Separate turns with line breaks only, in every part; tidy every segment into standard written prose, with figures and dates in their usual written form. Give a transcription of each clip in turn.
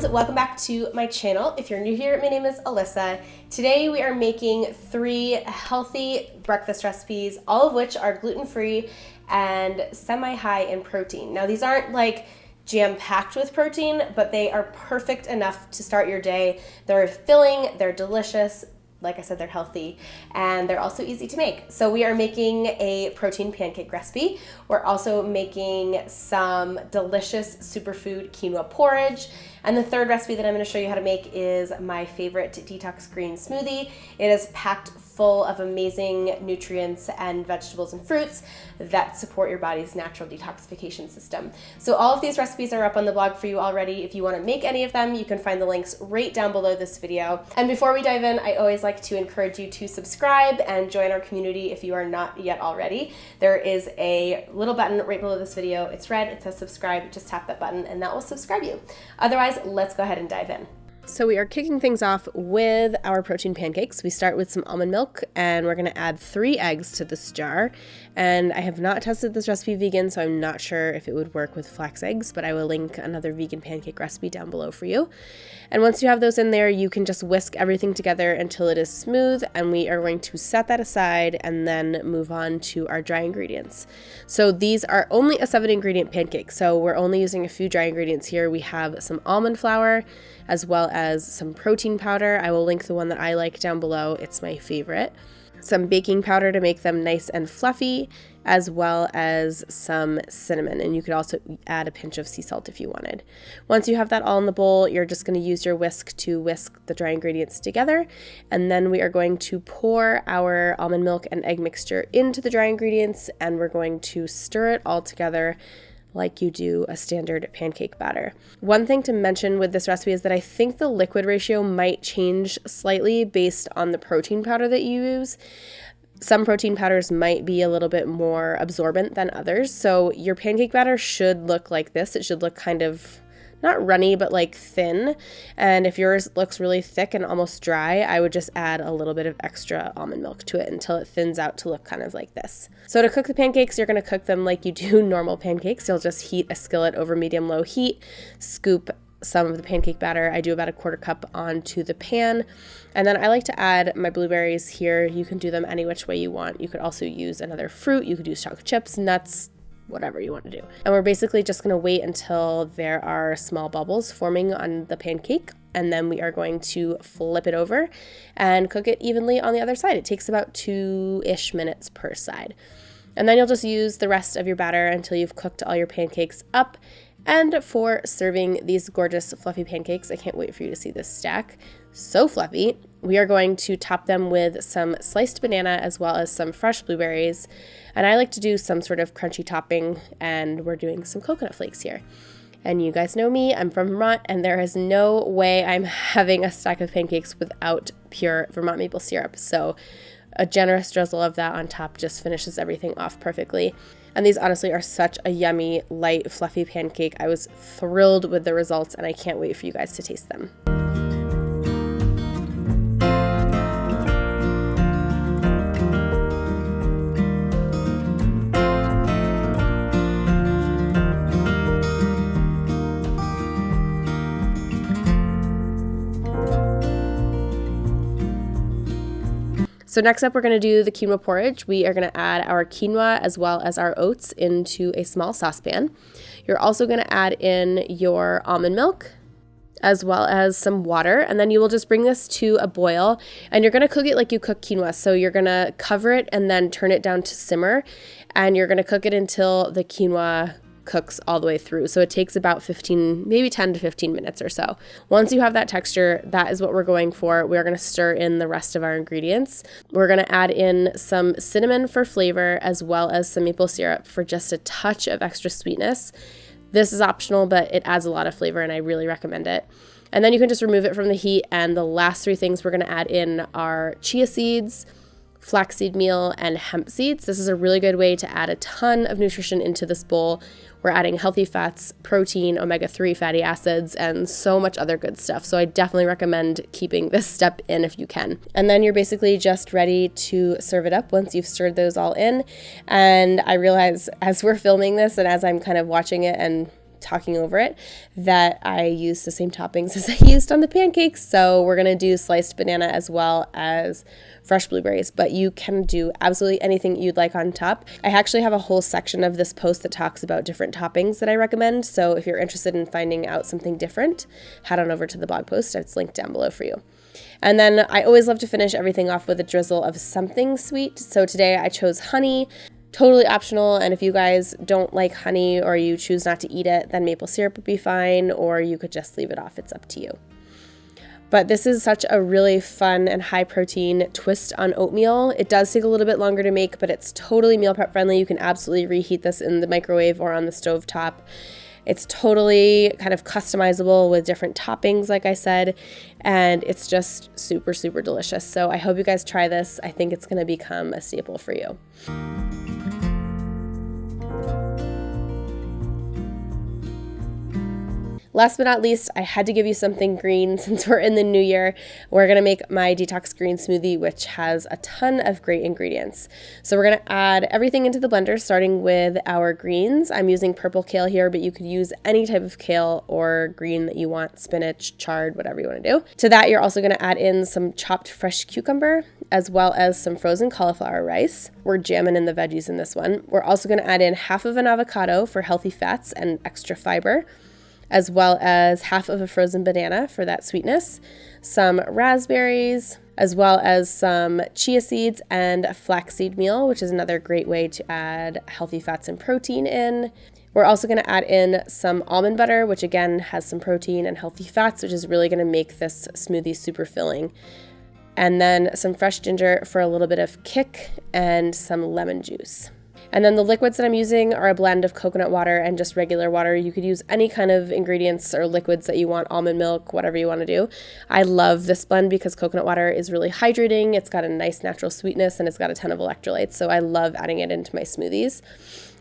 friends, welcome back to my channel. If you're new here, my name is Alyssa. Today we are making 3 healthy breakfast recipes, all of which are gluten-free and semi-high in protein. Now these aren't like jam-packed with protein, but they are perfect enough to start your day. They're filling, they're delicious. Like I said, they're healthy, and they're also easy to make. So we are making a protein pancake recipe. We're also making some delicious superfood quinoa porridge. And the third recipe that I'm going to show you how to make is my favorite detox green smoothie. It is packed full of amazing nutrients and vegetables and fruits that support your body's natural detoxification system. So all of these recipes are up on the blog for you already. If you want to make any of them, you can find the links right down below this video. And before we dive in, I always like to encourage you to subscribe and join our community if you are not yet already. There is a little button right below this video. It's red, it says subscribe. Just tap that button and that will subscribe you. Otherwise, let's go ahead and dive in. So we are kicking things off with our protein pancakes. We start with some almond milk, and we're going to add 3 eggs to this jar. And I have not tested this recipe vegan, so I'm not sure if it would work with flax eggs, but I will link another vegan pancake recipe down below for you. And once you have those in there, you can just whisk everything together until it is smooth, and we are going to set that aside and then move on to our dry ingredients. So these are only a 7-ingredient pancake, so we're only using a few dry ingredients here. We have some almond flour, as well as some protein powder. I will link the one that I like down below. It's my favorite. Some baking powder to make them nice and fluffy, as well as some cinnamon. And you could also add a pinch of sea salt if you wanted. Once you have that all in the bowl, you're just going to use your whisk to whisk the dry ingredients together. And then we are going to pour our almond milk and egg mixture into the dry ingredients, and we're going to stir it all together like you do a standard pancake batter. One thing to mention with this recipe is that I think the liquid ratio might change slightly based on the protein powder that you use. Some protein powders might be a little bit more absorbent than others, so your pancake batter should look like this. It should look kind of not runny, but like thin. And if yours looks really thick and almost dry, I would just add a little bit of extra almond milk to it until it thins out to look kind of like this. So to cook the pancakes, you're going to cook them like you do normal pancakes. You'll just heat a skillet over medium-low heat, scoop some of the pancake batter. I do about a 1/4 cup onto the pan. And then I like to add my blueberries here. You can do them any which way you want. You could also use another fruit. You could use chocolate chips, nuts, whatever you want to do. And we're basically just going to wait until there are small bubbles forming on the pancake, and then we are going to flip it over and cook it evenly on the other side. It takes about 2-ish minutes per side. And then you'll just use the rest of your batter until you've cooked all your pancakes up. And for serving these gorgeous fluffy pancakes, I can't wait for you to see this stack. So fluffy. We are going to top them with some sliced banana as well as some fresh blueberries. And I like to do some sort of crunchy topping, and we're doing some coconut flakes here. And you guys know me, I'm from Vermont, and there is no way I'm having a stack of pancakes without pure Vermont maple syrup. So a generous drizzle of that on top just finishes everything off perfectly. And these honestly are such a yummy, light, fluffy pancake. I was thrilled with the results, and I can't wait for you guys to taste them. So next up, we're going to do the quinoa porridge. We are going to add our quinoa as well as our oats into a small saucepan. You're also going to add in your almond milk as well as some water, and then you will just bring this to a boil, and you're going to cook it like you cook quinoa. So you're going to cover it and then turn it down to simmer, and you're going to cook it until the quinoa cooks all the way through. So it takes about 15, maybe 10 to 15 minutes or so. Once you have that texture, that is what we're going for. We're going to stir in the rest of our ingredients. We're going to add in some cinnamon for flavor as well as some maple syrup for just a touch of extra sweetness. This is optional, but it adds a lot of flavor and I really recommend it. And then you can just remove it from the heat. And the last 3 things we're going to add in are chia seeds, flaxseed meal, and hemp seeds. This is a really good way to add a ton of nutrition into this bowl. We're adding healthy fats, protein, omega-3 fatty acids, and so much other good stuff. So I definitely recommend keeping this step in if you can. And then you're basically just ready to serve it up once you've stirred those all in. And I realize as we're filming this and as I'm kind of watching it and talking over it, that I used the same toppings as I used on the pancakes. So we're going to do sliced banana as well as fresh blueberries, but you can do absolutely anything you'd like on top. I actually have a whole section of this post that talks about different toppings that I recommend. So if you're interested in finding out something different, head on over to the blog post. It's linked down below for you. And then I always love to finish everything off with a drizzle of something sweet. So today I chose honey, totally optional. And if you guys don't like honey or you choose not to eat it, then maple syrup would be fine, or you could just leave it off. It's up to you. But this is such a really fun and high protein twist on oatmeal. It does take a little bit longer to make, but it's totally meal prep friendly. You can absolutely reheat this in the microwave or on the stove top. It's totally kind of customizable with different toppings, like I said, and it's just super, super delicious. So I hope you guys try this. I think it's going to become a staple for you. Last but not least, I had to give you something green since we're in the new year. We're going to make my Detox green smoothie, which has a ton of great ingredients. So we're going to add everything into the blender, starting with our greens. I'm using purple kale here, but you could use any type of kale or green that you want, spinach, chard, whatever you want to do. To that, you're also going to add in some chopped fresh cucumber, as well as some frozen cauliflower rice. We're jamming in the veggies in this one. We're also going to add in half of an avocado for healthy fats and extra fiber, as well as half of a frozen banana for that sweetness, some raspberries, as well as some chia seeds and flaxseed meal, which is another great way to add healthy fats and protein in. We're also going to add in some almond butter, which again has some protein and healthy fats, which is really going to make this smoothie super filling. And then some fresh ginger for a little bit of kick and some lemon juice. And then the liquids that I'm using are a blend of coconut water and just regular water. You could use any kind of ingredients or liquids that you want, almond milk, whatever you want to do. I love this blend because coconut water is really hydrating. It's got a nice natural sweetness and it's got a ton of electrolytes. So I love adding it into my smoothies.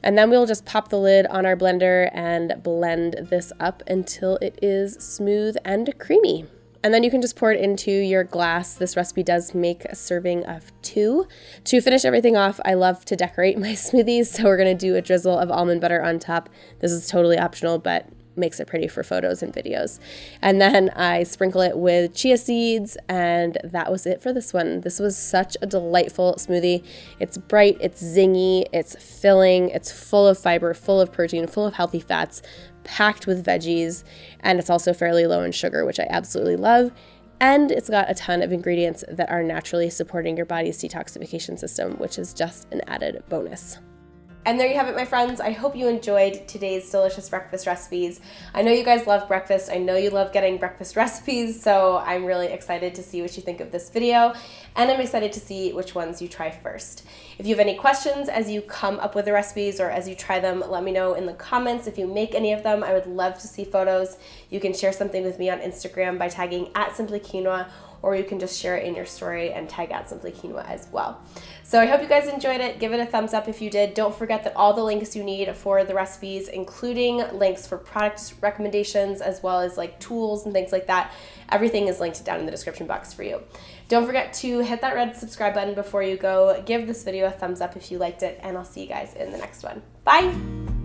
And then we'll just pop the lid on our blender and blend this up until it is smooth and creamy. And then you can just pour it into your glass. This recipe does make a serving of 2. To finish everything off, I love to decorate my smoothies, so we're going to do a drizzle of almond butter on top. This is totally optional, but makes it pretty for photos and videos. And then I sprinkle it with chia seeds, and that was it for this one. This was such a delightful smoothie. It's bright, it's zingy, it's filling, it's full of fiber, full of protein, full of healthy fats, packed with veggies, and it's also fairly low in sugar, which I absolutely love. And it's got a ton of ingredients that are naturally supporting your body's detoxification system, which is just an added bonus. And there you have it, my friends. I hope you enjoyed today's delicious breakfast recipes. I know you guys love breakfast. I know you love getting breakfast recipes, so I'm really excited to see what you think of this video, and I'm excited to see which ones you try first. If you have any questions as you come up with the recipes or as you try them, let me know in the comments. If you make any of them, I would love to see photos. You can share something with me on Instagram by tagging @SimplyQuinoa, or you can just share it in your story and tag @SimplyQuinoa as well. So I hope you guys enjoyed it. Give it a thumbs up if you did. Don't forget that all the links you need for the recipes, including links for product recommendations, as well as like tools and things like that, everything is linked down in the description box for you. Don't forget to hit that red subscribe button before you go. Give this video a thumbs up if you liked it, and I'll see you guys in the next one. Bye!